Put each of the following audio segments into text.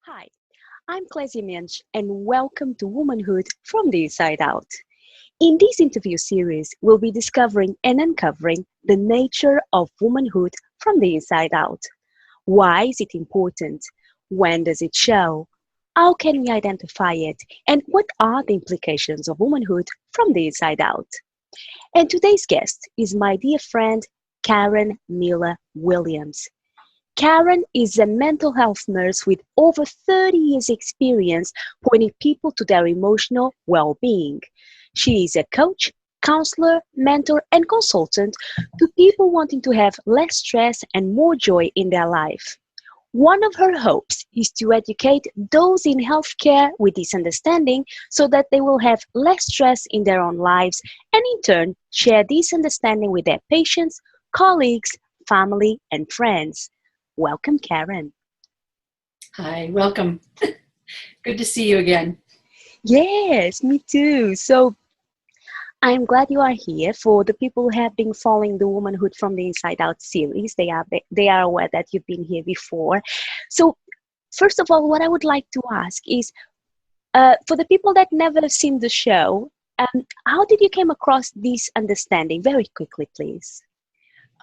Hi, I'm Clésia Mendes, and welcome to Womanhood from the Inside Out. In this interview series, we'll be discovering and uncovering the nature of womanhood from the inside out. Why is it important? When does it show? How can we identify it? And what are the implications of womanhood from the inside out? And today's guest is my dear friend, Karen Miller Williams. Karen is a mental health nurse with over 30 years' experience pointing people to their emotional well-being. She is a coach, counselor, mentor, and consultant to people wanting to have less stress and more joy in their life. One of her hopes is to educate those in healthcare with this understanding so that they will have less stress in their own lives and in turn share this understanding with their patients, colleagues, family, and friends. Welcome, Karen. Hi, welcome. Good to see you again. Yes, me too. So I'm glad you are here. For the people who have been following the Womanhood from the Inside Out series, they are aware that you've been here before. So first of all, what I would like to ask is, for the people that never have seen the show, how did you came across this understanding? Very quickly, please.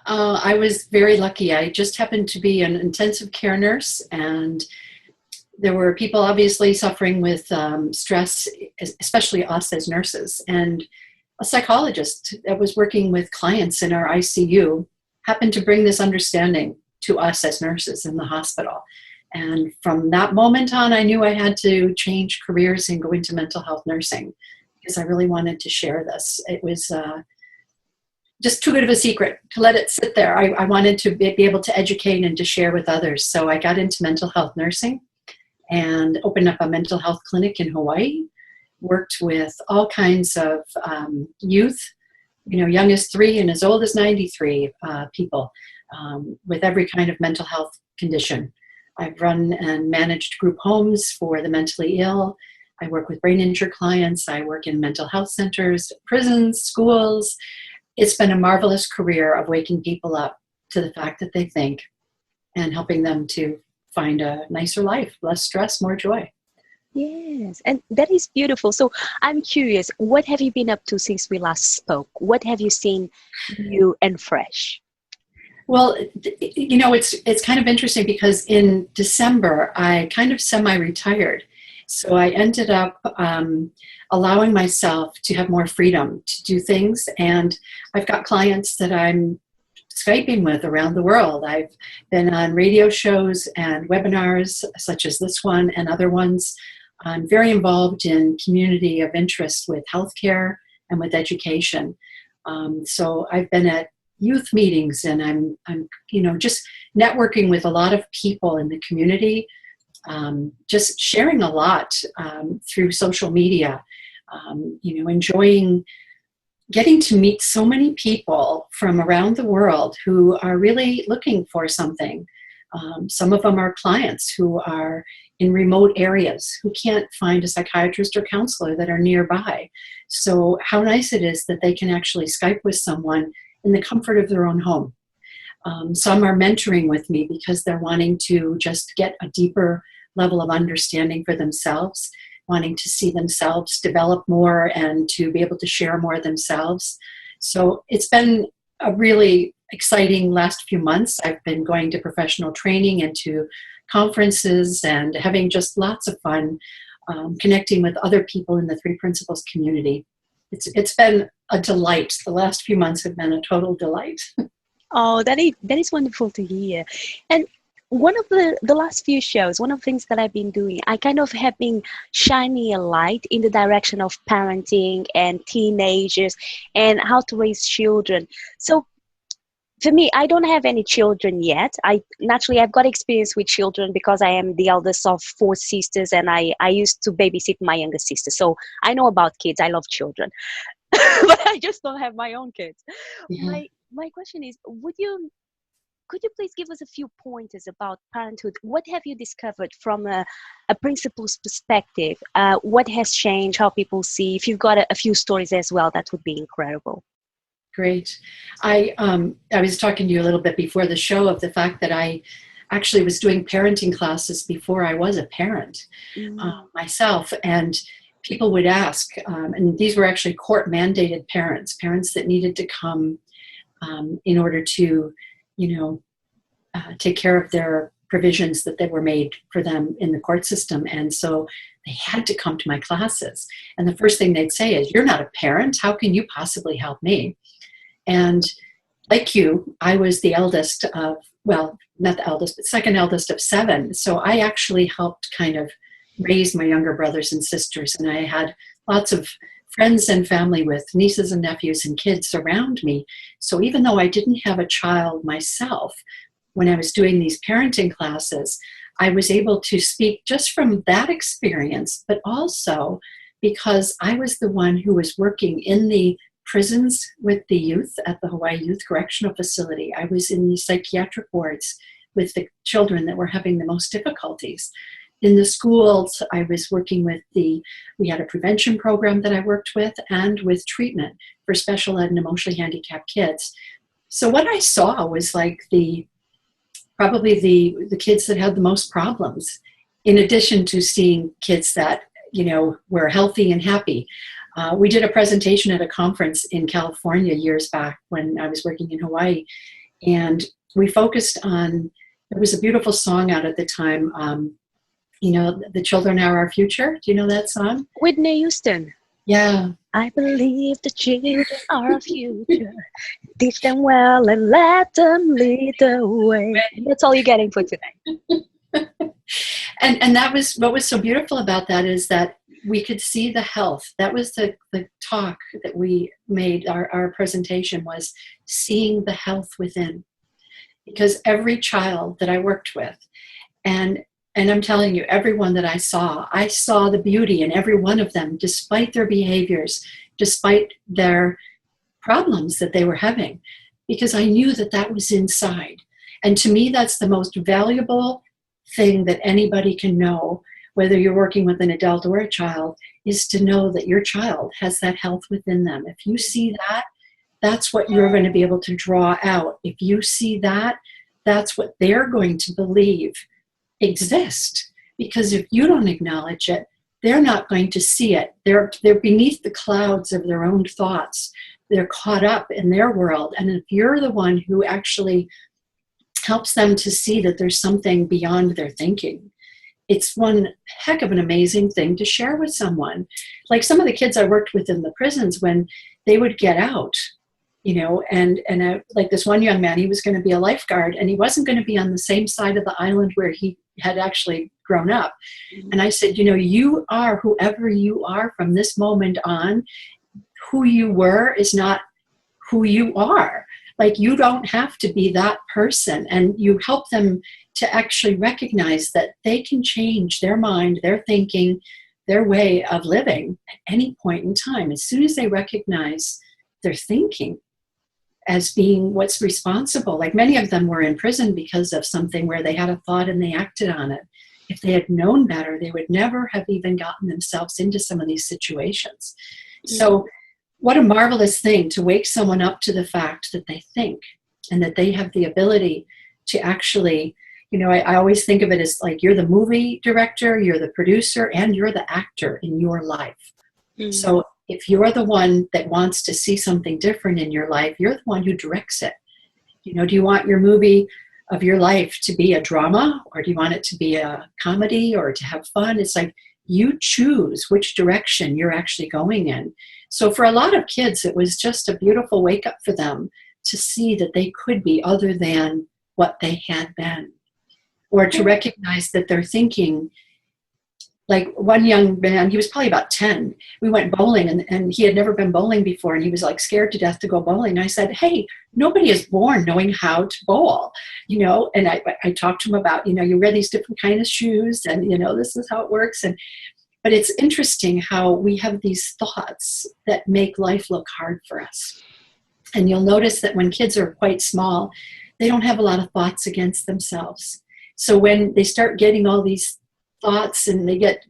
I was very lucky. I just happened to be an intensive care nurse, and there were people obviously suffering with stress, especially us as nurses. And a psychologist that was working with clients in our ICU happened to bring this understanding to us as nurses in the hospital. And from that moment on, I knew I had to change careers and go into mental health nursing because I really wanted to share this. It was just too good of a secret to let it sit there. I wanted to be able to educate and to share with others. So I got into mental health nursing and opened up a mental health clinic in Hawaii, worked with all kinds of youth, young as 3 and as old as 93 people with every kind of mental health condition. I've run and managed group homes for the mentally ill. I work with brain injury clients. I work in mental health centers, prisons, schools. It's been a marvelous career of waking people up to the fact that they think and helping them to find a nicer life, less stress, more joy. Yes, and that is beautiful. So I'm curious, what have you been up to since we last spoke? What have you seen new and fresh? Well, it's kind of interesting because in December, I kind of semi-retired. So I ended up allowing myself to have more freedom to do things. And I've got clients that I'm Skyping with around the world. I've been on radio shows and webinars such as this one and other ones. I'm very involved in community of interest with healthcare and with education. So I've been at youth meetings and I'm just networking with a lot of people in the community. Just sharing a lot through social media, enjoying getting to meet so many people from around the world who are really looking for something. Some of them are clients who are in remote areas who can't find a psychiatrist or counselor that are nearby. So how nice it is that they can actually Skype with someone in the comfort of their own home. Some are mentoring with me because they're wanting to just get a deeper level of understanding for themselves, wanting to see themselves develop more and to be able to share more themselves. So it's been a really exciting last few months. I've been going to professional training and to conferences and having just lots of fun connecting with other people in the Three Principles community. It's been a delight. The last few months have been a total delight. Oh, that is wonderful to hear. And one of the last few shows, one of the things that I've been doing, I kind of have been shining a light in the direction of parenting and teenagers and how to raise children. So for me, I don't have any children yet. I've got experience with children because I am the eldest of 4 sisters and I used to babysit my younger sister. So I know about kids. I love children, but I just don't have my own kids. Yeah. My question is, could you please give us a few pointers about parenthood? What have you discovered from a principal's perspective? What has changed, how people see? If you've got a few stories as well, that would be incredible. Great. I was talking to you a little bit before the show of the fact that I actually was doing parenting classes before I was a parent myself. And people would ask, and these were actually court mandated parents that needed to come in order to, take care of their provisions that they were made for them in the court system. And so they had to come to my classes. And the first thing they'd say is, "You're not a parent. How can you possibly help me?" And like you, I was the eldest of, well, not the eldest, but second eldest of 7. So I actually helped kind of raise my younger brothers and sisters. And I had lots of friends and family with nieces and nephews and kids around me. So even though I didn't have a child myself, when I was doing these parenting classes, I was able to speak just from that experience, but also because I was the one who was working in the prisons with the youth at the Hawaii Youth Correctional Facility. I was in the psychiatric wards with the children that were having the most difficulties. In the schools, I was working with we had a prevention program that I worked with, and with treatment for special ed and emotionally handicapped kids. So what I saw was like probably the kids that had the most problems, in addition to seeing kids that, were healthy and happy. We did a presentation at a conference in California years back when I was working in Hawaii, and we focused on, there was a beautiful song out at the time, "The Children Are Our Future." Do you know that song? Whitney Houston. Yeah. I believe the children are our future. Teach them well and let them lead the way. That's all you're getting for today. And that was what was so beautiful about that, is that we could see the health. That was the talk that we made. Our presentation was seeing the health within. Because every child that I worked with, and I'm telling you, everyone that I saw the beauty in every one of them, despite their behaviors, despite their problems that they were having, because I knew that that was inside. And to me, that's the most valuable thing that anybody can know, whether you're working with an adult or a child, is to know that your child has that health within them. If you see that, that's what you're going to be able to draw out. If you see that, that's what they're going to believe exist. Because if you don't acknowledge it, they're not going to see it. They're beneath the clouds of their own thoughts. They're caught up in their world. And if you're the one who actually helps them to see that there's something beyond their thinking, it's one heck of an amazing thing to share with someone. Like some of the kids I worked with in the prisons, when they would get out, like this one young man, he was going to be a lifeguard, and he wasn't going to be on the same side of the island where he had actually grown up. And I said, you are whoever you are from this moment on. Who you were is not who you are. Like, you don't have to be that person. And you help them to actually recognize that they can change their mind, their thinking, their way of living at any point in time. As soon as they recognize their thinking as being what's responsible. Like, many of them were in prison because of something where they had a thought and they acted on it. If they had known better, they would never have even gotten themselves into some of these situations. So what a marvelous thing to wake someone up to the fact that they think and that they have the ability to actually, I always think of it as like, you're the movie director, you're the producer, and you're the actor in your life. So if you're the one that wants to see something different in your life, you're the one who directs it. Do you want your movie of your life to be a drama, or do you want it to be a comedy or to have fun? It's like, you choose which direction you're actually going in. So for a lot of kids, it was just a beautiful wake up for them to see that they could be other than what they had been, or to recognize that their thinking. Like one young man, he was probably about 10. We went bowling, and he had never been bowling before, and he was like scared to death to go bowling. I said, hey, nobody is born knowing how to bowl, and I talked to him about, you wear these different kind of shoes, and, this is how it works. But it's interesting how we have these thoughts that make life look hard for us. And you'll notice that when kids are quite small, they don't have a lot of thoughts against themselves. So when they start getting all these thoughts and they get,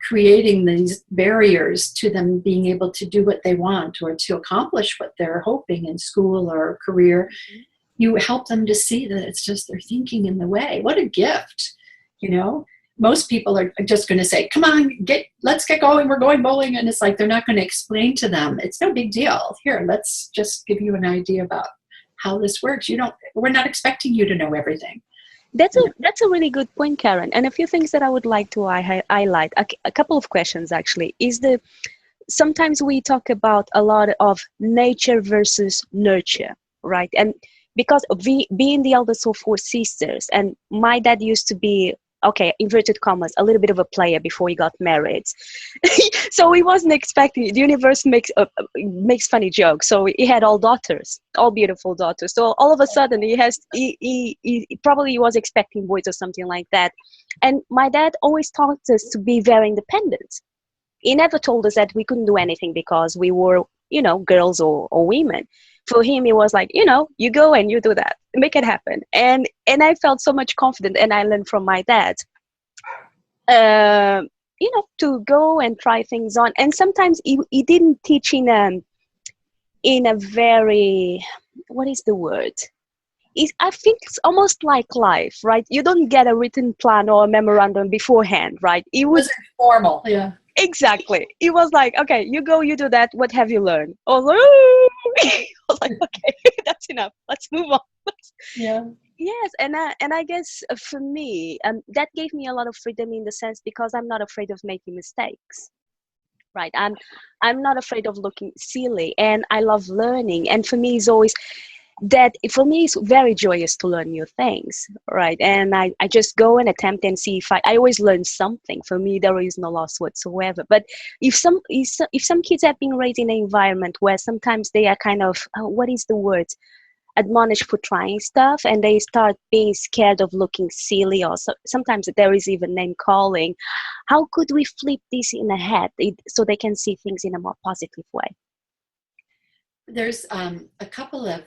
creating these barriers to them being able to do what they want or to accomplish what they're hoping in school or career, you help them to see that it's just their thinking in the way. What a gift, you know? Most people are just going to say, come on, let's get going. We're going bowling. And it's like, they're not going to explain to them. It's no big deal. Here, let's just give you an idea about how this works. We're not expecting you to know everything. That's a really good point, Karen. And a few things that I would like to highlight. A couple of questions actually. Sometimes we talk about a lot of nature versus nurture, right? And because being the eldest of four sisters, and my dad used to be, okay, inverted commas, a little bit of a player before he got married. So he wasn't expecting, the universe makes funny jokes. So he had all daughters, all beautiful daughters. So all of a sudden he probably was expecting boys or something like that. And my dad always taught us to be very independent. He never told us that we couldn't do anything because we were, girls or women. For him, it was like, you go and you do that, make it happen. And I felt so much confident, and I learned from my dad, to go and try things on. And sometimes he didn't teach in a very, what is the word? I think it's almost like life, right? You don't get a written plan or a memorandum beforehand, right? It was formal, yeah. Exactly. It was like, okay, you go, you do that. What have you learned? I was like, okay, that's enough. Let's move on. Yeah. Yes, and I guess for me, that gave me a lot of freedom in the sense because I'm not afraid of making mistakes. Right. I'm not afraid of looking silly, and I love learning. And for me, for me, it's very joyous to learn new things, right? And I just go and attempt and see if I always learn something. For me, there is no loss whatsoever. But if some kids have been raised in an environment where sometimes they are kind of, what is the word? Admonished for trying stuff, and they start being scared of looking silly, or sometimes there is even name calling. How could we flip this in a head so they can see things in a more positive way? There's a couple of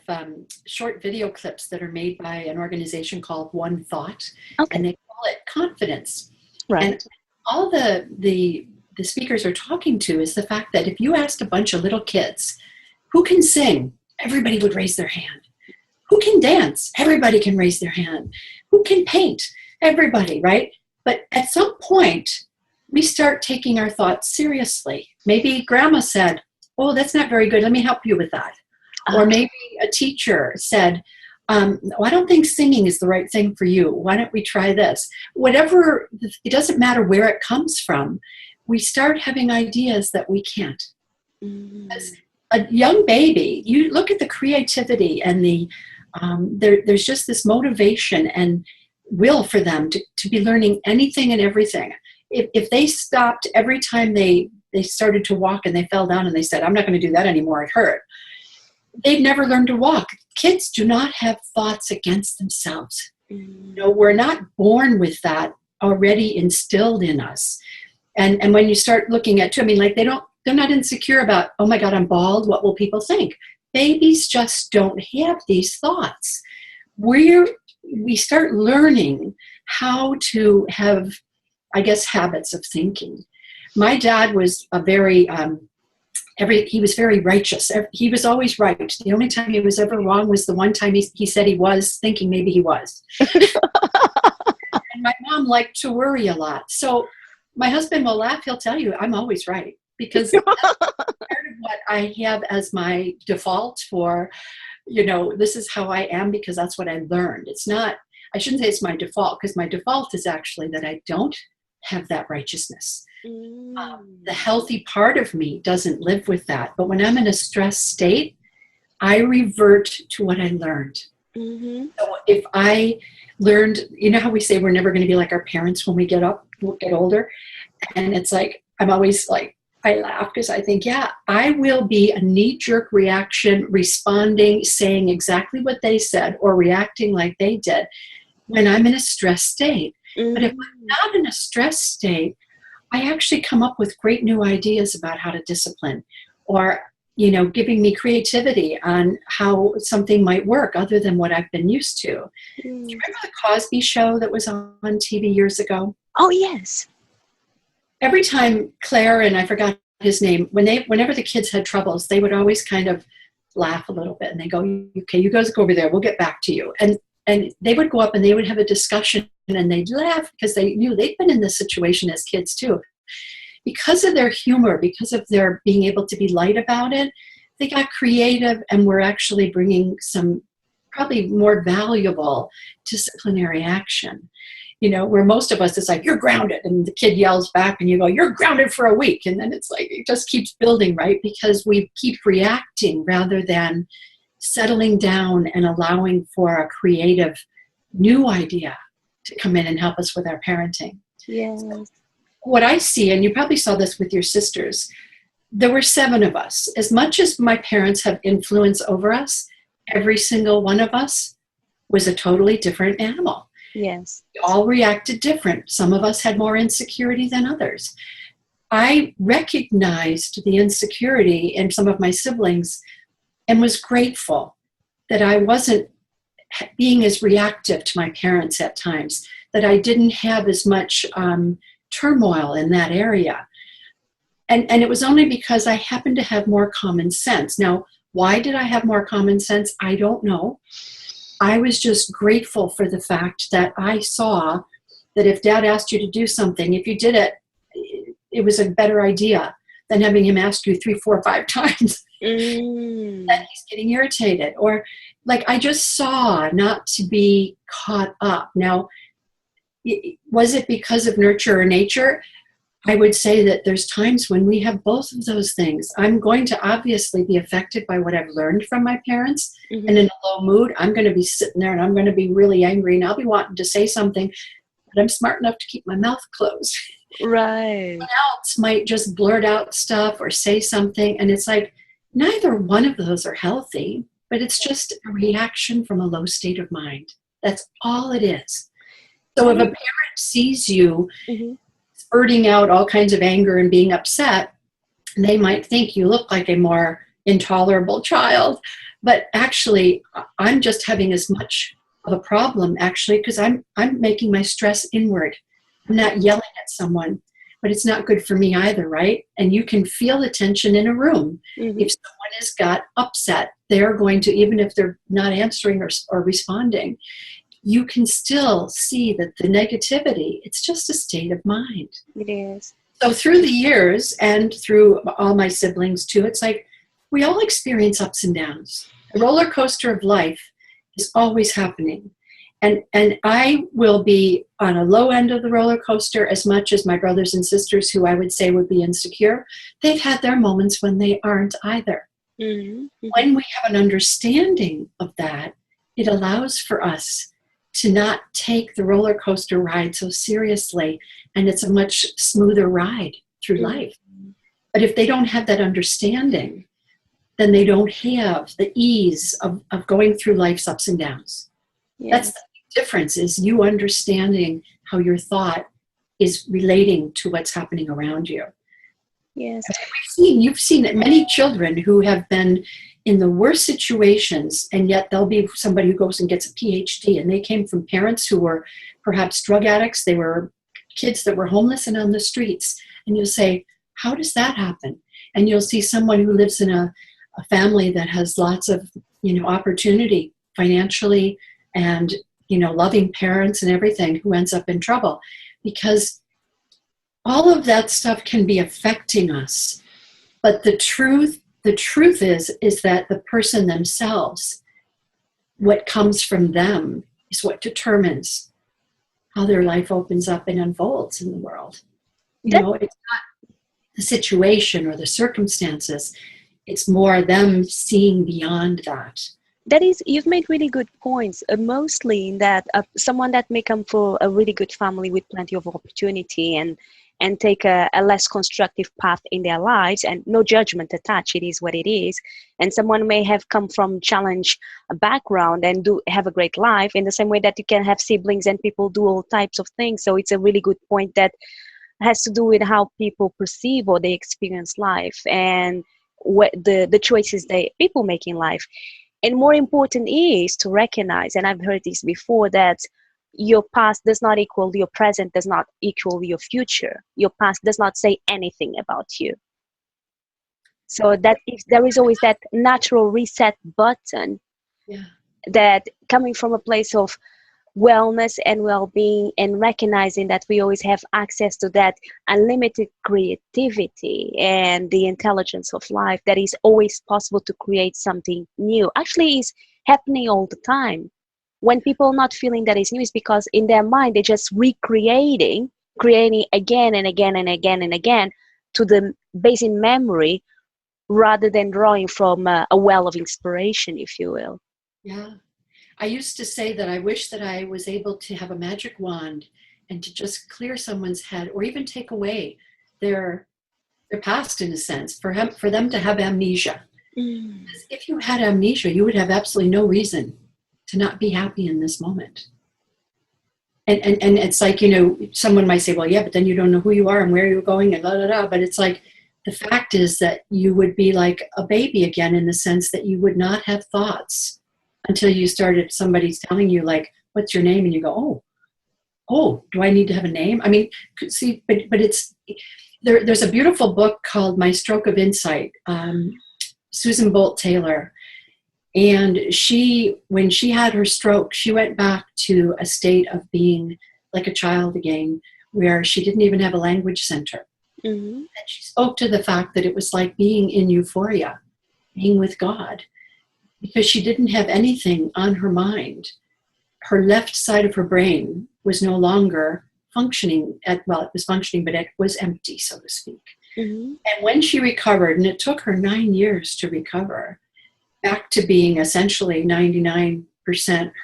short video clips that are made by an organization called One Thought, okay. And they call it confidence. Right. And all the speakers are talking to is the fact that if you asked a bunch of little kids, who can sing? Everybody would raise their hand. Who can dance? Everybody can raise their hand. Who can paint? Everybody, right? But at some point, we start taking our thoughts seriously. Maybe grandma said, oh, that's not very good. Let me help you with that. Or maybe a teacher said, well, I don't think singing is the right thing for you. Why don't we try this? Whatever, it doesn't matter where it comes from. We start having ideas that we can't. As a young baby, you look at the creativity and there's just this motivation and will for them to be learning anything and everything. If they stopped every time they started to walk and they fell down and they said, I'm not going to do that anymore, it hurt, they'd never learn to walk. Kids do not have thoughts against themselves. We're not born with that already instilled in us. And when you start looking at, they're not insecure about, oh my God, I'm bald, what will people think? Babies just don't have these thoughts. We start learning how to have, I guess, habits of thinking. My dad was he was very righteous. He was always right. The only time he was ever wrong was the one time he said he was, thinking maybe he was. And my mom liked to worry a lot. So my husband will laugh. He'll tell you, I'm always right. Because that's part of what I have as my default for, this is how I am because that's what I learned. It's not, I shouldn't say it's my default, because my default is actually that I don't have that righteousness. The healthy part of me doesn't live with that. But when I'm in a stressed state, I revert to what I learned. So if I learned, how we say we're never going to be like our parents when we get older. And it's like, I'm always like, I laugh because I think, I will be a knee-jerk reaction, responding, saying exactly what they said or reacting like they did when I'm in a stressed state. But if I'm not in a stressed state, I actually come up with great new ideas about how to discipline, or, giving me creativity on how something might work other than what I've been used to. Do you remember the Cosby Show that was on TV years ago? Oh, yes. Every time Claire, and I forgot his name, whenever the kids had troubles, they would always kind of laugh a little bit and they go, okay, you guys go over there, we'll get back to you. And they would go up and they would have a discussion and they'd laugh because they knew they'd been in this situation as kids too. Because of their humor, because of their being able to be light about it, they got creative and were actually bringing some probably more valuable disciplinary action. You know, where most of us, it's like, you're grounded, and the kid yells back and you go, you're grounded for a week. And then it's like, it just keeps building, right? Because we keep reacting rather than settling down and allowing for a creative new idea to come in and help us with our parenting. Yes. So what I see, and you probably saw this with your sisters, there were 7 of us. As much as my parents have influence over us, every single one of us was a totally different animal. Yes. We all reacted different. Some of us had more insecurity than others. I recognized the insecurity in some of my siblings and was grateful that I wasn't being as reactive to my parents at times, that I didn't have as much turmoil in that area. And it was only because I happened to have more common sense. Now, why did I have more common sense? I don't know. I was just grateful for the fact that I saw that if Dad asked you to do something, if you did it, it was a better idea than having him ask you 3, 4, 5 times. That he's getting irritated. Or like, I just saw not to be caught up. Now, was it because of nurture or nature? I would say that there's times when we have both of those things. I'm going to obviously be affected by what I've learned from my parents. Mm-hmm. And in a low mood, I'm going to be sitting there and I'm going to be really angry and I'll be wanting to say something, but I'm smart enough to keep my mouth closed. Right. Someone else might just blurt out stuff or say something. And it's like, neither one of those are healthy, but it's just a reaction from a low state of mind. That's all it is. So if a parent sees you spurting out all kinds of anger and being upset, they might think you look like a more intolerable child. But actually, I'm just having as much of a problem, actually, because I'm making my stress inward. I'm not yelling at someone, but it's not good for me either, right? And you can feel the tension in a room. Mm-hmm. If someone has got upset, they're going to, even if they're not answering or responding, you can still see that the negativity, it's just a state of mind. It is. So through the years and through all my siblings too, it's like we all experience ups and downs. The roller coaster of life is always happening. And I will be on a low end of the roller coaster as much as my brothers and sisters who I would say would be insecure. They've had their moments when they aren't either. Mm-hmm. When we have an understanding of that, it allows for us to not take the roller coaster ride so seriously, and it's a much smoother ride through life. But if they don't have that understanding, then they don't have the ease of going through life's ups and downs. Yes. That's the difference, is you understanding how your thought is relating to what's happening around you. Yes. You've seen many children who have been in the worst situations, and yet there'll be somebody who goes and gets a PhD, and they came from parents who were perhaps drug addicts. They were kids that were homeless and on the streets. And you'll say, how does that happen? And you'll see someone who lives in a family that has lots of, opportunity financially and, loving parents and everything, who ends up in trouble. Because all of that stuff can be affecting us. But the truth is that the person themselves, what comes from them is what determines how their life opens up and unfolds in the world. It's not the situation or the circumstances. It's more them seeing beyond that. That is, you've made really good points, mostly in that someone that may come from a really good family with plenty of opportunity and take a less constructive path in their lives, and no judgment attached, it is what it is. And someone may have come from challenge background and have a great life, in the same way that you can have siblings and people do all types of things. So it's a really good point that has to do with how people perceive or they experience life and what the choices people make in life. And more important is to recognize, and I've heard this before, that your past does not equal your present, does not equal your future. Your past does not say anything about you. So that if there is always that natural reset button, Yeah. that coming from a place of wellness and well-being, and recognizing that we always have access to that unlimited creativity and the intelligence of life, that is always possible to create something new, actually is happening all the time. When people are not feeling that is new, is because in their mind they're just creating again and again and again and again, to the base in memory, rather than drawing from a well of inspiration, if you will. Yeah. I used to say that I wish that I was able to have a magic wand and to just clear someone's head, or even take away their past, in a sense, for them to have amnesia. Mm. Because if you had amnesia, you would have absolutely no reason to not be happy in this moment. And it's like, someone might say, well, yeah, but then you don't know who you are and where you're going and la. But it's like, the fact is that you would be like a baby again, in the sense that you would not have thoughts until you started, somebody's telling you, like, what's your name? And you go, oh, do I need to have a name? I mean, see, but it's, there's a beautiful book called My Stroke of Insight, Susan Bolt Taylor. And when she had her stroke, she went back to a state of being like a child again, where she didn't even have a language center. Mm-hmm. And she spoke to the fact that it was like being in euphoria, being with God, because she didn't have anything on her mind. Her left side of her brain was no longer functioning it was functioning, but it was empty, so to speak. Mm-hmm. And when she recovered, and it took her 9 years to recover, back to being essentially 99%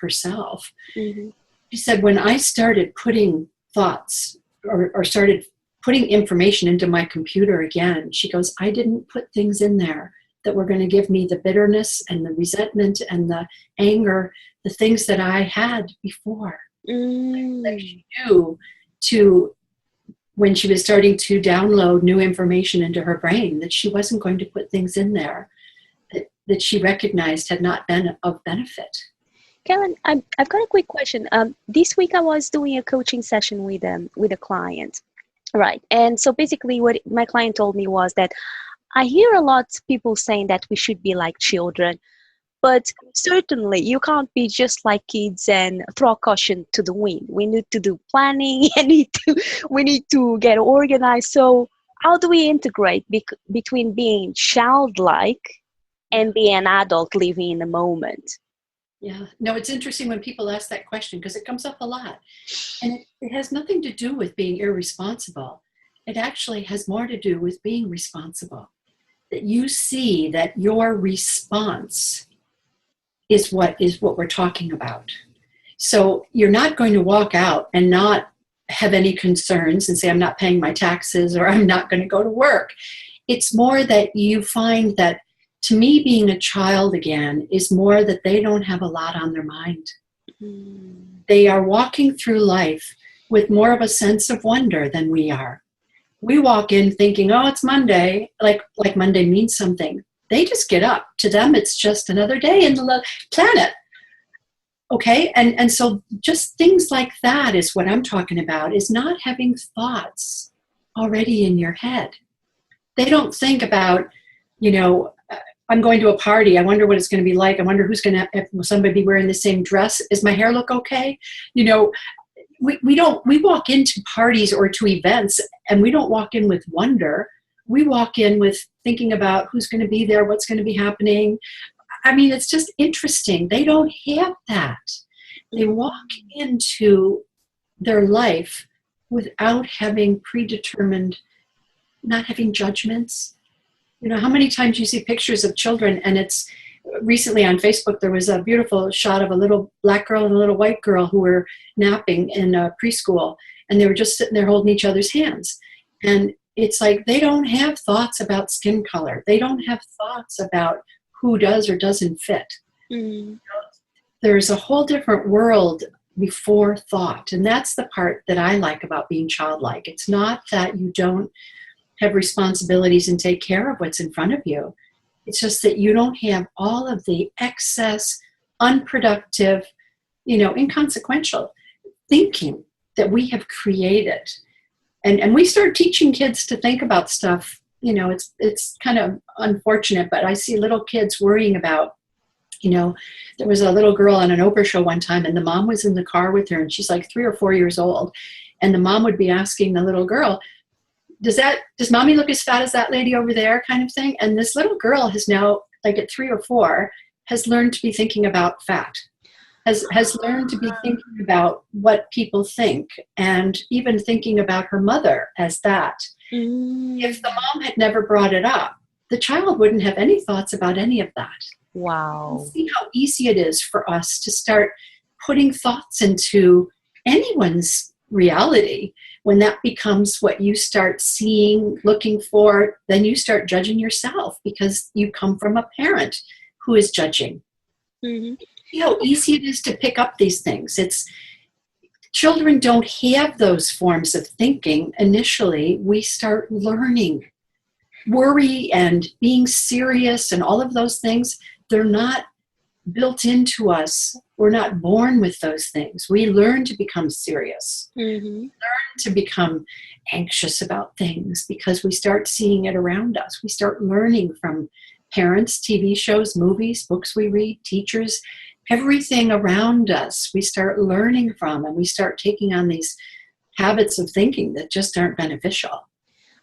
herself. Mm-hmm. She said, when I started putting thoughts or started putting information into my computer again, she goes, I didn't put things in there that were going to give me the bitterness and the resentment and the anger, the things that I had before. Like she knew when she was starting to download new information into her brain, that she wasn't going to put things in there that she recognized had not been of benefit. Karen, I've got a quick question. This week I was doing a coaching session with a client, right? And so basically what my client told me was that I hear a lot of people saying that we should be like children, but certainly you can't be just like kids and throw caution to the wind. We need to do planning and we need to get organized. So how do we integrate between being childlike and being an adult living in the moment? Yeah, no, it's interesting when people ask that question, because it comes up a lot. And it has nothing to do with being irresponsible. It actually has more to do with being responsible. That you see that your response is what we're talking about. So you're not going to walk out and not have any concerns and say, I'm not paying my taxes, or I'm not going to go to work. It's more that you find that, to me, being a child again is more that they don't have a lot on their mind. They are walking through life with more of a sense of wonder than we are. We walk in thinking, oh, it's Monday, like Monday means something. They just get up. To them, it's just another day in the planet. Okay? And so just things like that is what I'm talking about, is not having thoughts already in your head. They don't think about, I'm going to a party. I wonder what it's going to be like. I wonder who's going to, will somebody be wearing the same dress? Does my hair look okay? We walk into parties or to events, and we don't walk in with wonder. We walk in with thinking about who's going to be there, what's going to be happening. I mean, it's just interesting. They don't have that. They walk into their life without having predetermined, not having judgments. How many times you see pictures of children, and it's recently on Facebook, there was a beautiful shot of a little black girl and a little white girl who were napping in a preschool, and they were just sitting there holding each other's hands. And it's like, they don't have thoughts about skin color. They don't have thoughts about who does or doesn't fit. There's a whole different world before thought. And that's the part that I like about being childlike. It's not that you don't have responsibilities and take care of what's in front of you. It's just that you don't have all of the excess, unproductive, inconsequential thinking that we have created. And we start teaching kids to think about stuff it's kind of unfortunate, but I see little kids worrying about, there was a little girl on an Oprah show one time, and the mom was in the car with her, and she's like 3 or 4 years old. And the mom would be asking the little girl, does mommy look as fat as that lady over there, kind of thing? And this little girl has now, like at 3 or 4, has learned to be thinking about fat, has learned to be thinking about what people think, and even thinking about her mother as that. If the mom had never brought it up, the child wouldn't have any thoughts about any of that. Wow. See how easy it is for us to start putting thoughts into anyone's reality. When that becomes what you start seeing, looking for, then you start judging yourself because you come from a parent who is judging. Mm-hmm. See how easy it is to pick up these things. Children don't have those forms of thinking initially. We start learning. Worry and being serious and all of those things, they're not built into us. We're not born with those things. We learn to become serious. Mm-hmm. Learn to become anxious about things because we start seeing it around us. We start learning from parents, TV shows, movies, books we read, teachers, everything around us we start learning from, and we start taking on these habits of thinking that just aren't beneficial.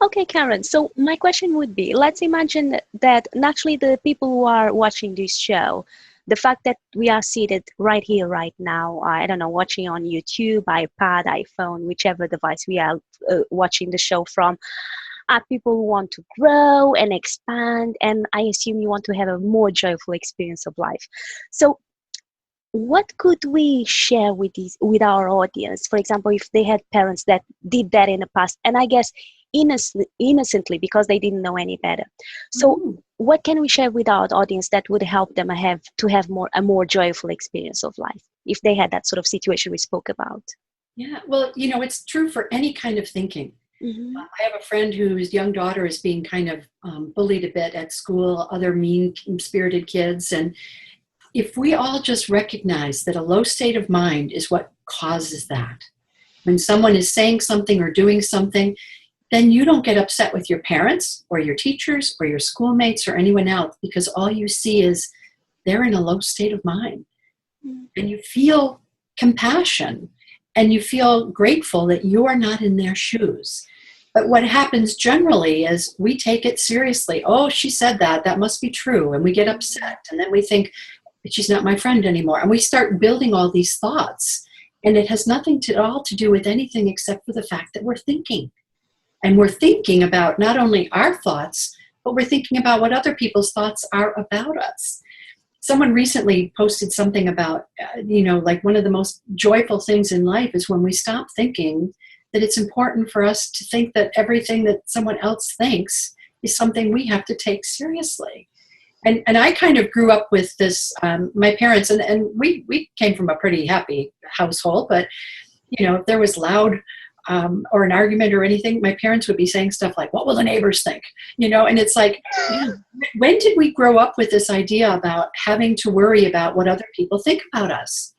Okay, Karen. So my question would be, let's imagine that naturally the people who are watching this show, the fact that we are seated right here, right now, I don't know, watching on YouTube, iPad, iPhone, whichever device we are watching the show from, are people who want to grow and expand, and I assume you want to have a more joyful experience of life. So what could we share with our audience? For example, if they had parents that did that in the past, and I guess innocently because they didn't know any better. So what can we share with our audience that would help them have a more joyful experience of life if they had that sort of situation we spoke about? Yeah, well, it's true for any kind of thinking. Mm-hmm. I have a friend whose young daughter is being kind of bullied a bit at school, other mean-spirited kids. And if we all just recognize that a low state of mind is what causes that, when someone is saying something or doing something, then you don't get upset with your parents or your teachers or your schoolmates or anyone else, because all you see is they're in a low state of mind. Mm-hmm. And you feel compassion and you feel grateful that you are not in their shoes. But what happens generally is we take it seriously. Oh, she said that. That must be true. And we get upset. And then we think, she's not my friend anymore. And we start building all these thoughts. And it has nothing at all to do with anything except for the fact that we're thinking. And we're thinking about not only our thoughts, but we're thinking about what other people's thoughts are about us. Someone recently posted something about, like one of the most joyful things in life is when we stop thinking that it's important for us to think that everything that someone else thinks is something we have to take seriously. And I kind of grew up with this, my parents, and we came from a pretty happy household, but, if there was loud or an argument or anything, my parents would be saying stuff like, what will the neighbors think? And it's like, when did we grow up with this idea about having to worry about what other people think about us?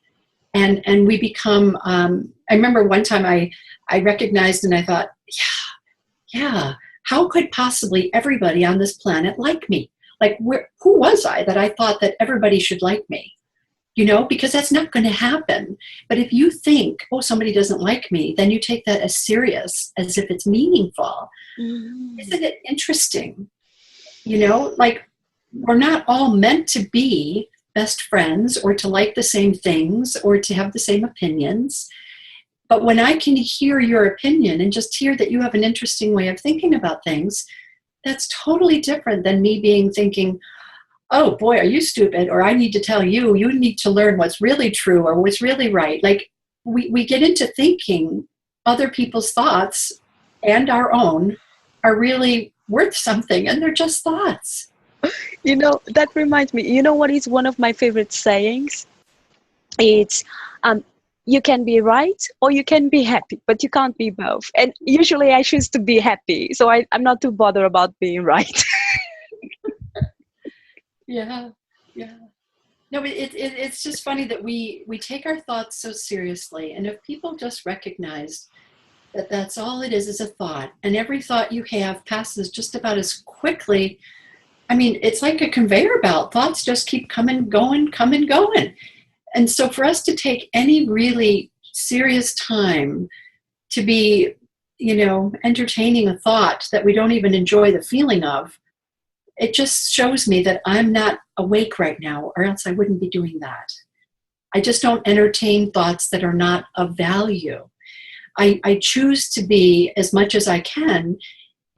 And we become, I remember one time I recognized and I thought, yeah, how could possibly everybody on this planet like me? Like, who was I that I thought that everybody should like me? Because that's not going to happen. But if you think, oh, somebody doesn't like me, then you take that as serious as if it's meaningful. Mm-hmm. Isn't it interesting? Like, we're not all meant to be best friends or to like the same things or to have the same opinions. But when I can hear your opinion and just hear that you have an interesting way of thinking about things, that's totally different than me thinking, oh boy, are you stupid? Or I need to tell you, you need to learn what's really true or what's really right. Like we get into thinking other people's thoughts and our own are really worth something, and they're just thoughts. That reminds me, what is one of my favorite sayings? It's, you can be right or you can be happy, but you can't be both. And usually I choose to be happy. So I'm not too bothered about being right. Yeah. No, but it's just funny that we take our thoughts so seriously. And if people just recognized That's all it is a thought. And every thought you have passes just about as quickly. I mean, it's like a conveyor belt. Thoughts just keep coming, going, coming, going. And so for us to take any really serious time to be, entertaining a thought that we don't even enjoy the feeling of, it just shows me that I'm not awake right now, or else I wouldn't be doing that. I just don't entertain thoughts that are not of value. I choose to be, as much as I can,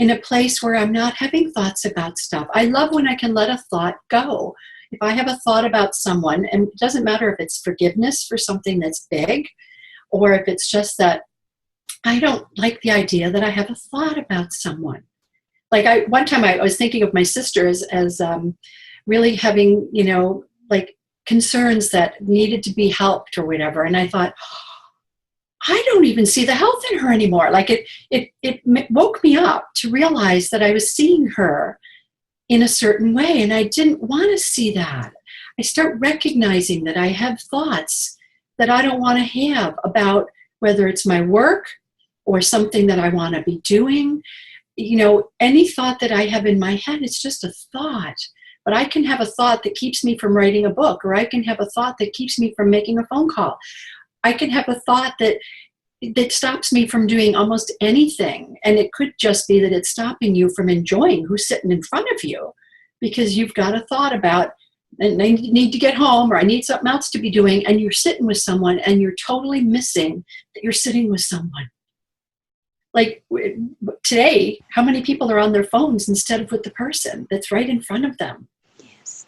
in a place where I'm not having thoughts about stuff. I love when I can let a thought go. If I have a thought about someone, and it doesn't matter if it's forgiveness for something that's big, or if it's just that I don't like the idea that I have a thought about someone. Like one time I was thinking of my sister as really having, like concerns that needed to be helped or whatever. And I thought, I don't even see the health in her anymore. Like it woke me up to realize that I was seeing her in a certain way, and I didn't want to see that. I start recognizing that I have thoughts that I don't want to have about whether it's my work or something that I want to be doing. Any thought that I have in my head, it's just a thought. But I can have a thought that keeps me from writing a book, or I can have a thought that keeps me from making a phone call. I can have a thought that stops me from doing almost anything. And it could just be that it's stopping you from enjoying who's sitting in front of you, because you've got a thought about, and I need to get home, or I need something else to be doing, and you're sitting with someone and you're totally missing that you're sitting with someone. Like today, how many people are on their phones instead of with the person that's right in front of them? Yes.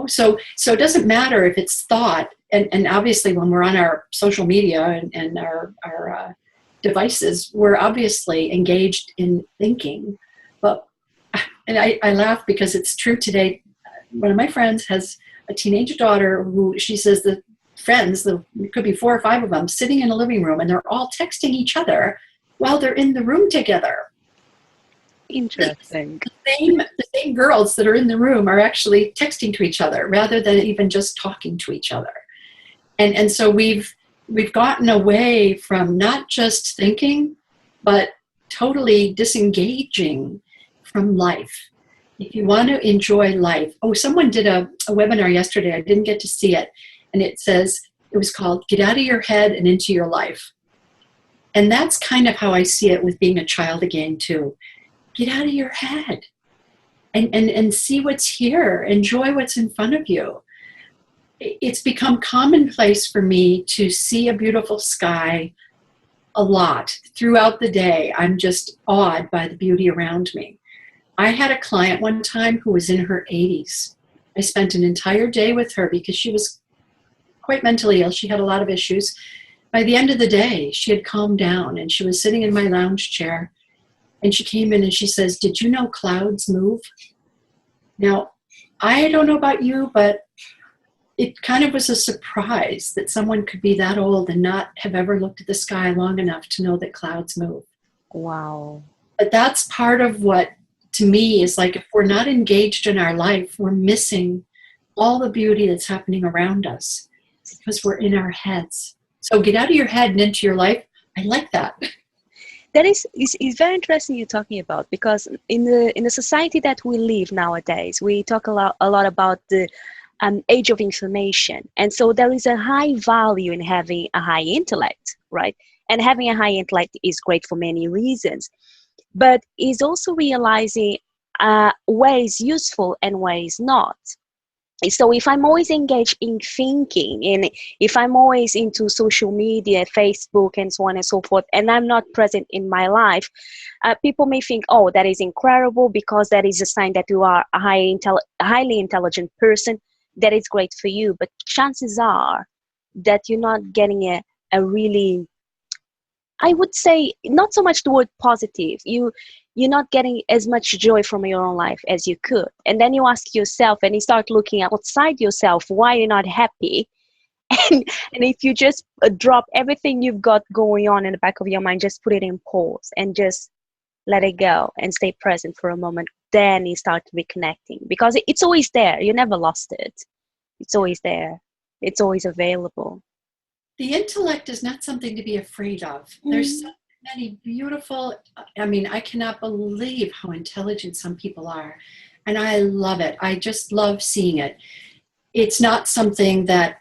So it doesn't matter if it's thought, and obviously when we're on our social media and our devices, we're obviously engaged in thinking. And I laugh because it's true today. One of my friends has a teenage daughter who, she says, the friends, it could be 4 or 5 of them, sitting in a living room, and they're all texting each other while they're in the room together. Interesting. The same girls that are in the room are actually texting to each other rather than even just talking to each other. And so we've gotten away from not just thinking, but totally disengaging from life. If you want to enjoy life. Someone did a webinar yesterday. I didn't get to see it. And it was called Get Out of Your Head and Into Your Life. And that's kind of how I see it with being a child again, too. Get out of your head and see what's here. Enjoy what's in front of you. It's become commonplace for me to see a beautiful sky a lot throughout the day. I'm just awed by the beauty around me. I had a client one time who was in her 80s. I spent an entire day with her because she was quite mentally ill. She had a lot of issues. By the end of the day, she had calmed down, and she was sitting in my lounge chair, and she came in and she says, "Did you know clouds move?" Now, I don't know about you, but it kind of was a surprise that someone could be that old and not have ever looked at the sky long enough to know that clouds move. Wow. But that's part of what, to me, is like, if we're not engaged in our life, we're missing all the beauty that's happening around us because we're in our heads. So get out of your head and into your life. I like that. That is very interesting you're talking about, because in the society that we live nowadays, we talk a lot about the age of information, and so there is a high value in having a high intellect, right? And having a high intellect is great for many reasons, but is also realizing where is useful and where is not. So if I'm always engaged in thinking, and if I'm always into social media, Facebook, and so on and so forth, and I'm not present in my life, people may think, oh, that is incredible, because that is a sign that you are a highly intelligent person. That is great for you. But chances are that you're not getting a really, I would say, not so much the word positive. You're not getting as much joy from your own life as you could. And then you ask yourself, and you start looking outside yourself, why you're not happy. And if you just drop everything you've got going on in the back of your mind, just put it in pause and just let it go and stay present for a moment, then you start reconnecting, because it's always there. You never lost it. It's always there. It's always available. The intellect is not something to be afraid of. many beautiful, I mean, I cannot believe how intelligent some people are. And I love it. I just love seeing it. It's not something that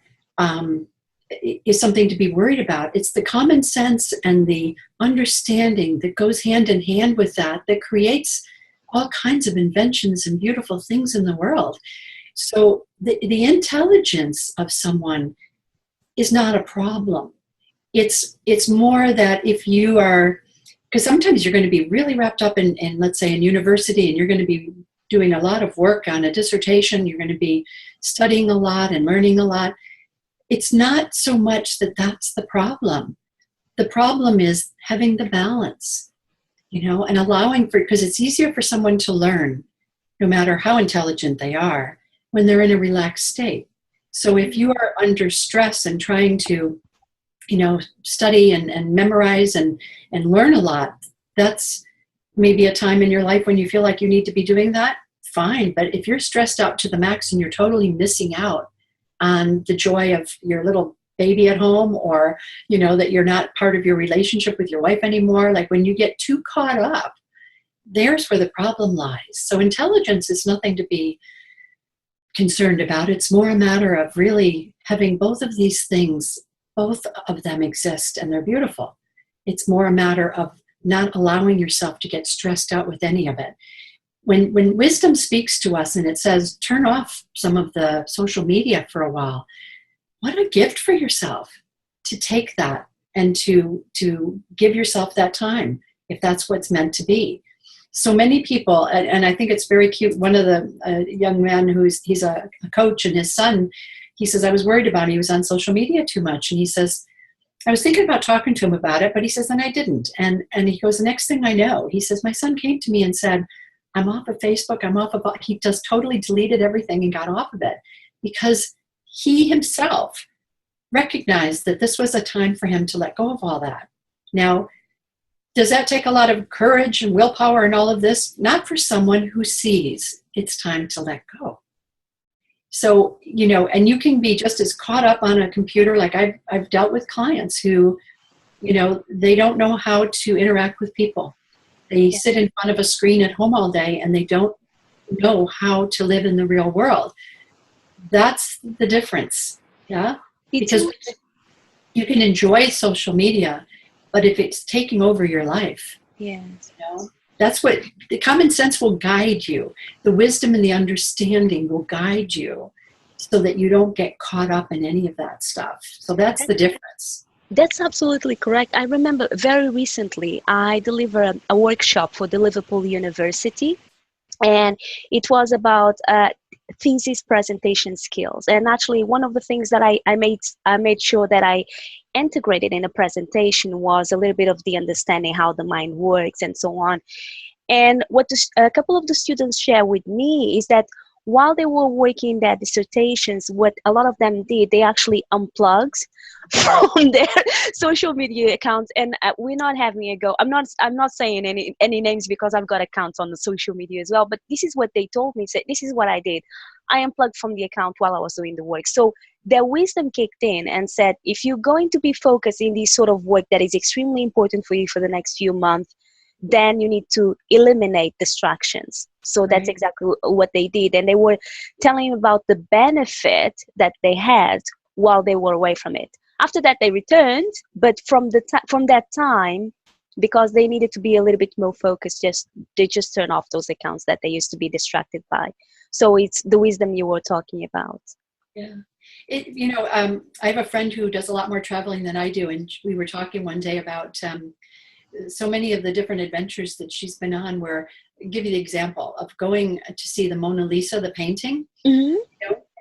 is something to be worried about. It's the common sense and the understanding that goes hand in hand with that creates all kinds of inventions and beautiful things in the world. So the intelligence of someone is not a problem. It's more that if you are, because sometimes you're going to be really wrapped up in, let's say, in university, and you're going to be doing a lot of work on a dissertation, you're going to be studying a lot and learning a lot. It's not so much that that's the problem. The problem is having the balance, and allowing for, because it's easier for someone to learn, no matter how intelligent they are, when they're in a relaxed state. So if you are under stress and trying to, study and memorize and learn a lot, that's maybe a time in your life when you feel like you need to be doing that, fine. But if you're stressed out to the max and you're totally missing out on the joy of your little baby at home, or, that you're not part of your relationship with your wife anymore, like when you get too caught up, there's where the problem lies. So intelligence is nothing to be concerned about. It's more a matter of really having both of these things, both of them exist, and they're beautiful. It's more a matter of not allowing yourself to get stressed out with any of it. When wisdom speaks to us and it says, turn off some of the social media for a while, what a gift for yourself to take that and to give yourself that time, if that's what's meant to be. So many people, and I think it's very cute, one of the young men he's a coach, and his son, he says, I was worried about him. He was on social media too much. And he says, I was thinking about talking to him about it, but he says, and I didn't. And he goes, the next thing I know, he says, my son came to me and said, I'm off of Facebook. He just totally deleted everything and got off of it, because he himself recognized that this was a time for him to let go of all that. Now, does that take a lot of courage and willpower and all of this? Not for someone who sees it's time to let go. So, and you can be just as caught up on a computer. Like I've dealt with clients who, they don't know how to interact with people. They sit in front of a screen at home all day, and they don't know how to live in the real world. That's the difference. Yeah. Because you can enjoy social media, but if it's taking over your life, that's what the common sense will guide you. The wisdom and the understanding will guide you so that you don't get caught up in any of that stuff. So that's the difference. That's absolutely correct. I remember very recently I delivered a workshop for the Liverpool University, and it was about thesis presentation skills. And actually, one of the things that I made sure that I integrated in a presentation was a little bit of the understanding how the mind works and so on. And what a couple of the students share with me is that while they were working their dissertations, what a lot of them did, they actually unplugged from their social media accounts. And we're not having a go. I'm not saying any names, because I've got accounts on the social media as well. But this is what they told me. Said, this is what I did. I unplugged from the account while I was doing the work. So their wisdom kicked in and said, if you're going to be focused in this sort of work that is extremely important for you for the next few months, then you need to eliminate distractions. So that's exactly what they did. And they were telling about the benefit that they had while they were away from it. After that, they returned, but from that time, because they needed to be a little bit more focused, they just turn off those accounts that they used to be distracted by. So it's the wisdom you were talking about. Yeah. I have a friend who does a lot more traveling than I do, and we were talking one day about so many of the different adventures that she's been on, where, I'll give you the example of going to see the Mona Lisa, the painting. Mm-hmm.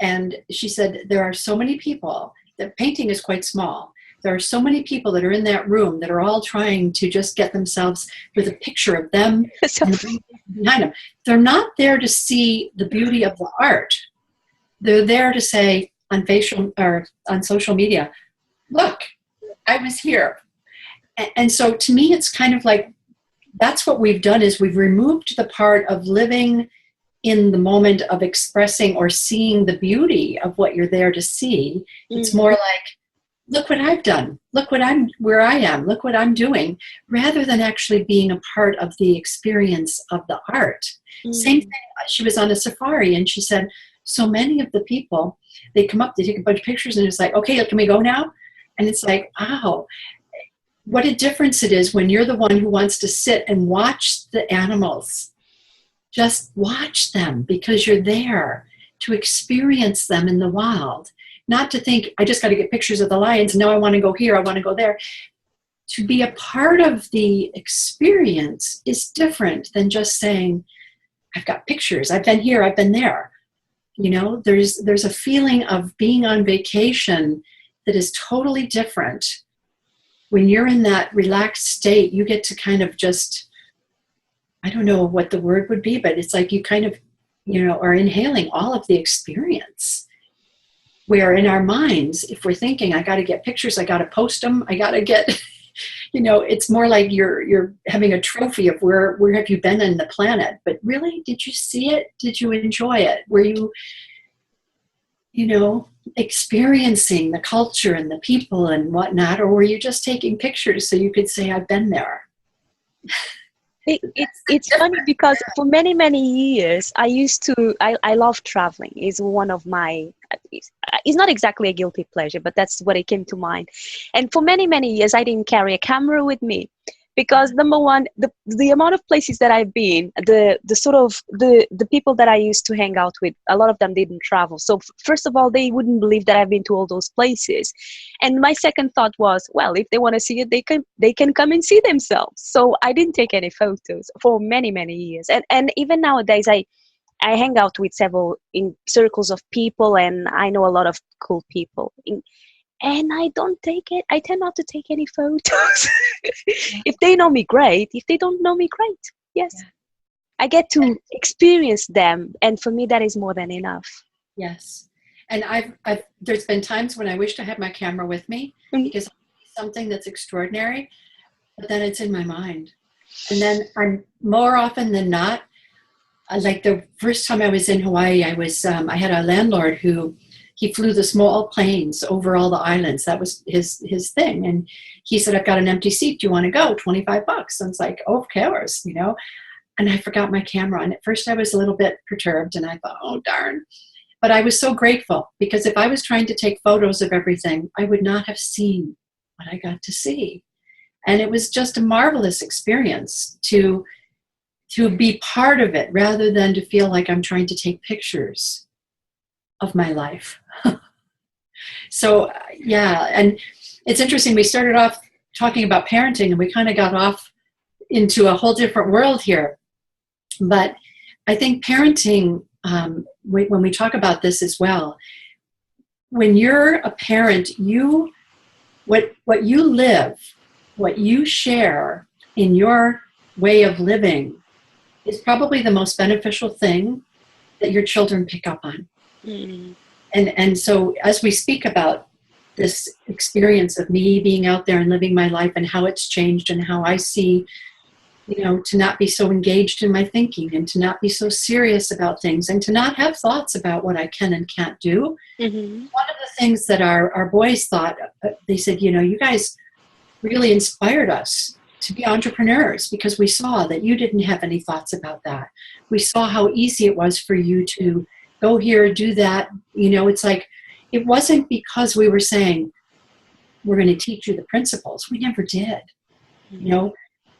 And she said, there are so many people, the painting is quite small. There are so many people that are in that room that are all trying to just get themselves with a picture of them behind them. They're not there to see the beauty of the art. They're there to say on social media, look, I was here. And so to me, it's kind of like, that's what we've done, is we've removed the part of living in the moment of expressing or seeing the beauty of what you're there to see. Mm-hmm. It's more like, look what I've done. Look where I am. Look what I'm doing, rather than actually being a part of the experience of the art. Same thing. She was on a safari and she said, so many of the people, they come up, they take a bunch of pictures and it's like, okay, can we go now? And it's like, wow, what a difference it is when you're the one who wants to sit and watch the animals. Just watch them because you're there to experience them in the wild. Not to think, I just got to get pictures of the lions. No, I want to go here. I want to go there. To be a part of the experience is different than just saying, I've got pictures. I've been here. I've been there. You know, there's a feeling of being on vacation that is totally different. When you're in that relaxed state, you get to kind of just, I don't know what the word would be, but it's like you kind of, you know, are inhaling all of the experience. Where in our minds, if we're thinking, I got to get pictures, I got to post them, I got to get, you know, it's more like you're having a trophy of where have you been on the planet. But really, did you see it? Did you enjoy it? Were you, you know, experiencing the culture and the people and whatnot? Or were you just taking pictures so you could say, I've been there? It's funny because for many, many years, I love traveling. It's one of my, it's not exactly a guilty pleasure, but that's what it came to mind. And for many, many years, I didn't carry a camera with me because number one, the amount of places that I've been, the people that I used to hang out with, a lot of them didn't travel. So first of all, they wouldn't believe that I've been to all those places. And my second thought was, well, if they want to see it, they can come and see themselves. So I didn't take any photos for many, many years. And even nowadays, I hang out with several in circles of people, and I know a lot of cool people. And I tend not to take any photos. If they know me, great. If they don't know me, great. Yes. Yeah. I get to experience them. And for me, that is more than enough. Yes. And there's been times when I wished I had my camera with me because something that's extraordinary, but then it's in my mind. And then I'm more often than not, like the first time I was in Hawaii, I had a landlord who, he flew the small planes over all the islands. That was his thing. And he said, I've got an empty seat. Do you want to go? $25. And it's like, oh, of course, you know. And I forgot my camera. And at first I was a little bit perturbed and I thought, oh, darn. But I was so grateful because if I was trying to take photos of everything, I would not have seen what I got to see. And it was just a marvelous experience to be part of it rather than to feel like I'm trying to take pictures of my life. So, yeah, and it's interesting. We started off talking about parenting and we kind of got off into a whole different world here. But I think parenting, when we talk about this as well, when you're a parent, what you live, what you share in your way of living is probably the most beneficial thing that your children pick up on. Mm. And so as we speak about this experience of me being out there and living my life and how it's changed and how I see, you know, to not be so engaged in my thinking and to not be so serious about things and to not have thoughts about what I can and can't do. Mm-hmm. One of the things that our boys thought, they said, you know, you guys really inspired us to be entrepreneurs because we saw that you didn't have any thoughts about that. We saw how easy it was for you to go here, do that. You know, it's like, it wasn't because we were saying, we're going to teach you the principles. We never did. Mm-hmm. You know,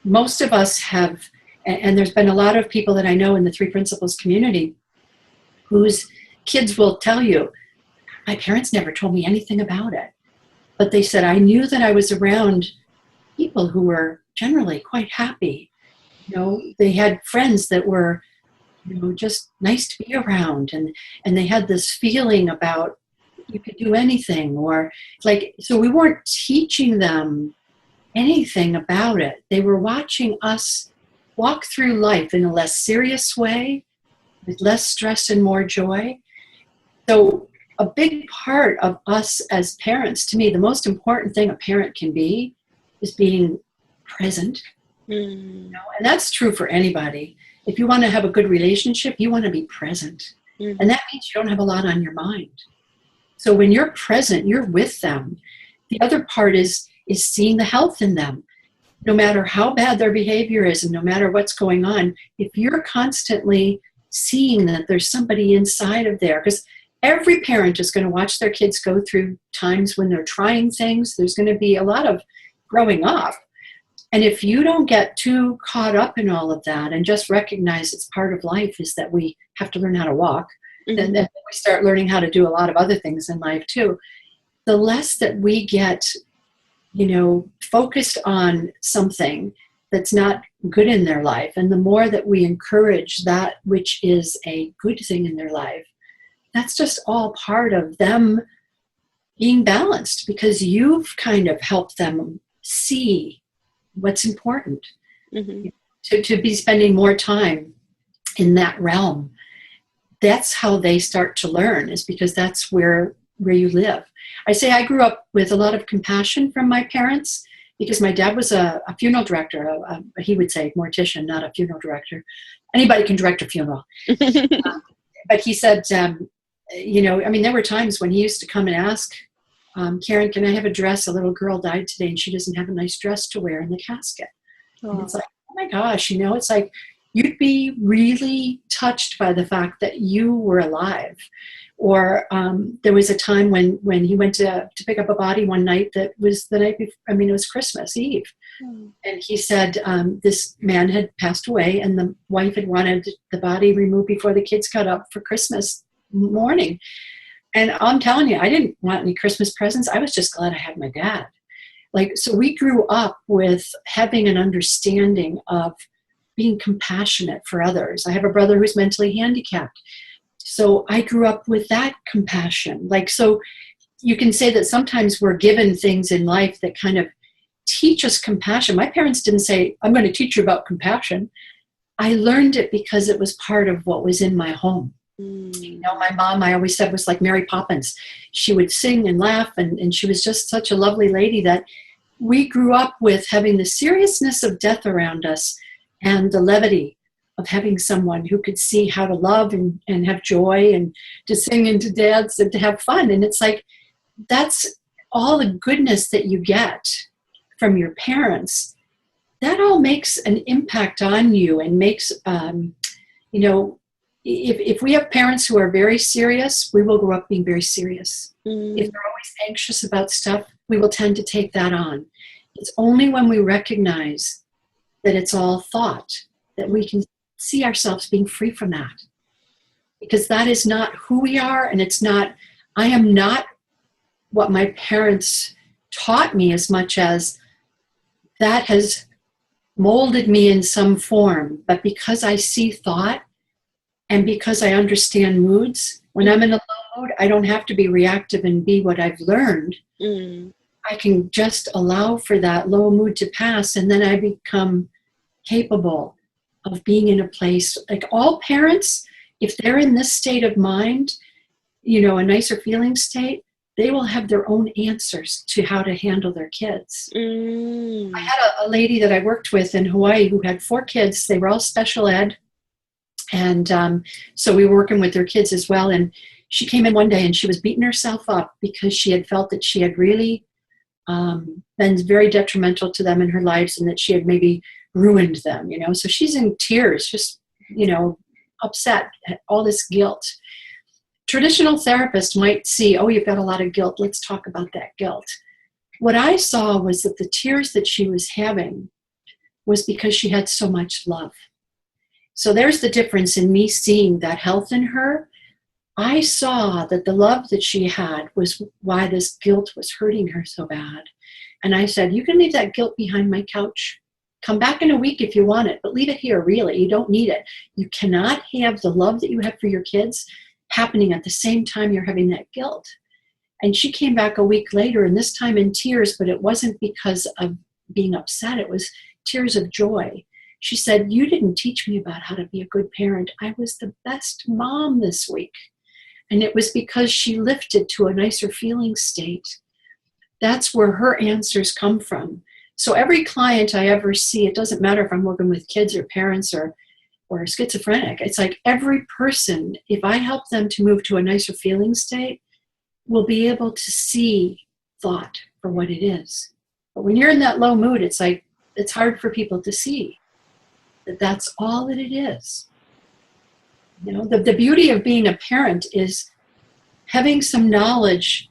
most of us have, and there's been a lot of people that I know in the Three Principles community whose kids will tell you, my parents never told me anything about it. But they said, I knew that I was around people who were generally quite happy. You know, they had friends that were, you know, just nice to be around. And they had this feeling about you could do anything or like, so we weren't teaching them anything about it. They were watching us walk through life in a less serious way, with less stress and more joy. So a big part of us as parents, to me, the most important thing a parent can be is being present. Mm. You know? And that's true for anybody. If you want to have a good relationship, you want to be present. Mm-hmm. And that means you don't have a lot on your mind. So when you're present, you're with them. the other part is seeing the health in them. No matter how bad their behavior is and no matter what's going on, if you're constantly seeing that there's somebody inside of there, because every parent is going to watch their kids go through times when they're trying things. There's going to be a lot of growing up. And if you don't get too caught up in all of that and just recognize it's part of life, is that we have to learn how to walk, then we start learning how to do a lot of other things in life too. The less that we get, focused on something that's not good in their life, and the more that we encourage that which is a good thing in their life, that's just all part of them being balanced, because you've kind of helped them see what's important. To be spending more time in that realm. That's how they start to learn, is because that's where you live. I say I grew up with a lot of compassion from my parents, because my dad was a funeral director. He would say mortician, not a funeral director. Anybody can direct a funeral. But he said, there were times when he used to come and ask, Karen, can I have a dress? A little girl died today and she doesn't have a nice dress to wear in the casket. And it's like, oh my gosh, it's like you'd be really touched by the fact that you were alive. Or there was a time when he went to pick up a body one night that was the night before, it was Christmas Eve. And he said this man had passed away and the wife had wanted the body removed before the kids got up for Christmas morning. And I'm telling you, I didn't want any Christmas presents. I was just glad I had my dad. So we grew up with having an understanding of being compassionate for others. I have a brother who's mentally handicapped. So I grew up with that compassion. So you can say that sometimes we're given things in life that kind of teach us compassion. My parents didn't say, I'm going to teach you about compassion. I learned it because it was part of what was in my home. My mom, I always said, was like Mary Poppins. She would sing and laugh, and she was just such a lovely lady that we grew up with having the seriousness of death around us and the levity of having someone who could see how to love and have joy and to sing and to dance and to have fun. And it's like, that's all the goodness that you get from your parents. That all makes an impact on you and makes, if we have parents who are very serious, we will grow up being very serious. If they're always anxious about stuff, we will tend to take that on. It's only when we recognize that it's all thought that we can see ourselves being free from that. Because that is not who we are, and I am not what my parents taught me as much as that has molded me in some form. But because I see thought, and because I understand moods, when I'm in a low mood, I don't have to be reactive and be what I've learned. I can just allow for that low mood to pass, and then I become capable of being in a place. Like all parents, if they're in this state of mind, a nicer feeling state, they will have their own answers to how to handle their kids. I had a lady that I worked with in Hawaii who had 4 kids. They were all special ed. And so we were working with their kids as well. And she came in one day and she was beating herself up because she had felt that she had really been very detrimental to them in her lives, and that she had maybe ruined them, So she's in tears, just, upset at all this guilt. Traditional therapists might see, oh, you've got a lot of guilt. Let's talk about that guilt. What I saw was that the tears that she was having was because she had so much love. So there's the difference in me seeing that health in her. I saw that the love that she had was why this guilt was hurting her so bad. And I said, you can leave that guilt behind my couch. Come back in a week if you want it, but leave it here, really. You don't need it. You cannot have the love that you have for your kids happening at the same time you're having that guilt. And she came back a week later, and this time in tears, but it wasn't because of being upset. It was tears of joy. She said, you didn't teach me about how to be a good parent. I was the best mom this week. And it was because she lifted to a nicer feeling state. That's where her answers come from. So every client I ever see, it doesn't matter if I'm working with kids or parents or schizophrenic. It's like every person, if I help them to move to a nicer feeling state, will be able to see thought for what it is. But when you're in that low mood, it's like, it's hard for people to see that that's all that it is. You know, the beauty of being a parent is having some knowledge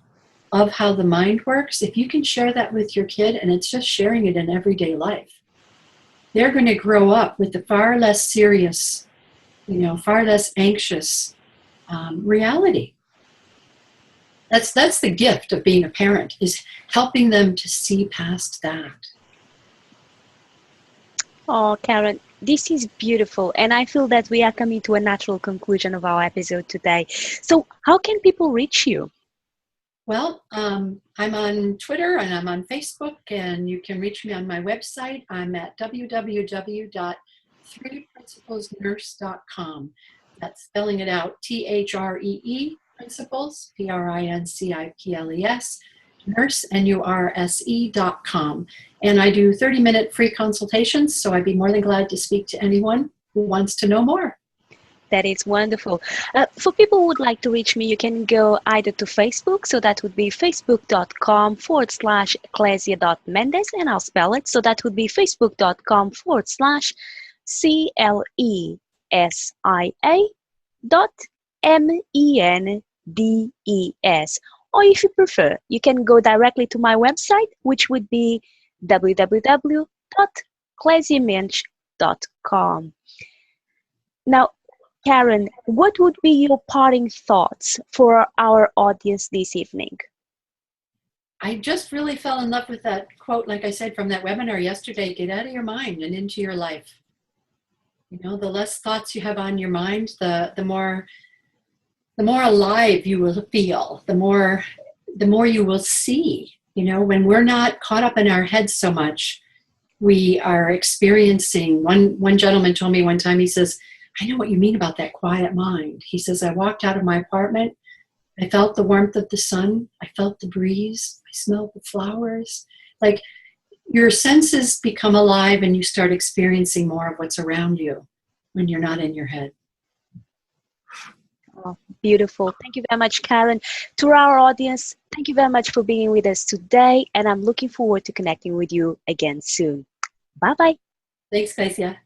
of how the mind works. If you can share that with your kid, and it's just sharing it in everyday life, they're going to grow up with a far less serious, far less anxious reality. That's the gift of being a parent, is helping them to see past that. Oh, Karen, this is beautiful. And I feel that we are coming to a natural conclusion of our episode today. So, how can people reach you? Well, I'm on Twitter and I'm on Facebook, and you can reach me on my website. I'm at www.3principlesnurse.com. That's spelling it out, THREE, principles, PRINCIPLES, nurse, NURSE.com. And I do 30-minute free consultations, so I'd be more than glad to speak to anyone who wants to know more. That is wonderful. For people who would like to reach me, you can go either to Facebook, so that would be facebook.com/Clésia.Mendes, and I'll spell it. So that would be facebook.com/CLESIA.MENDES. Or if you prefer, you can go directly to my website, which would be www.clesiamensch.com. Now, Karen, what would be your parting thoughts for our audience this evening? I just really fell in love with that quote, like I said, from that webinar yesterday: get out of your mind and into your life. The less thoughts you have on your mind, the more alive you will feel, the more you will see. When we're not caught up in our heads so much, we are experiencing, one gentleman told me one time, he says, I know what you mean about that quiet mind. He says, I walked out of my apartment, I felt the warmth of the sun, I felt the breeze, I smelled the flowers. Like, your senses become alive and you start experiencing more of what's around you when you're not in your head. Oh, beautiful. Thank you very much, Karen. To our audience, thank you very much for being with us today, and I'm looking forward to connecting with you again soon. Bye-bye. Thanks, Clésia.